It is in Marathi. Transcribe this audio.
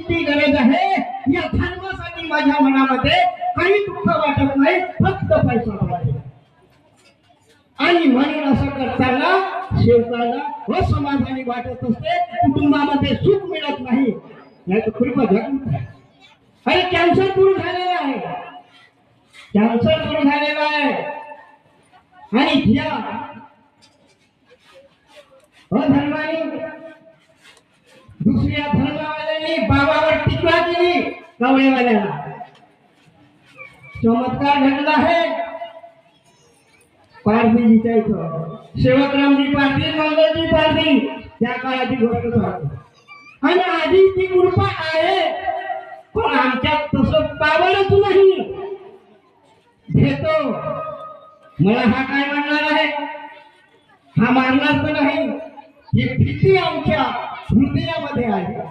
ती गरज आहे. या धर्मासाठी माझ्या मनामध्ये काही दुःख वाटत नाही, फक्त पैसा पाहिजे. आणि म्हणून असं करताना शेवकाला असमाधानी वाटत असते, कुटुंबामध्ये सुख मिळत नाही. नाही तर कृपा झाली. अरे कॅन्सर दूर झालेला आहे, कॅन्सर दूर झालेला आहे. आणि ज्या अधर्माने दुसऱ्या धर्मावाल्यांनी बाबावर टीका केली, कवळेवाल्याला चमत्कार घडला आहे. पारधीच्या इथं सेवकरामजी पारधी, मंगळजी पारधी त्या काळाची गोष्ट सांगतो. आणि आधी ती कृपा आहे, पण आमच्यात तसं पावरच नाही. घेतो मला हा काय म्हणणार आहे, हा मारणार तर नाही, ही भीती आमच्या हृदयामध्ये आहे.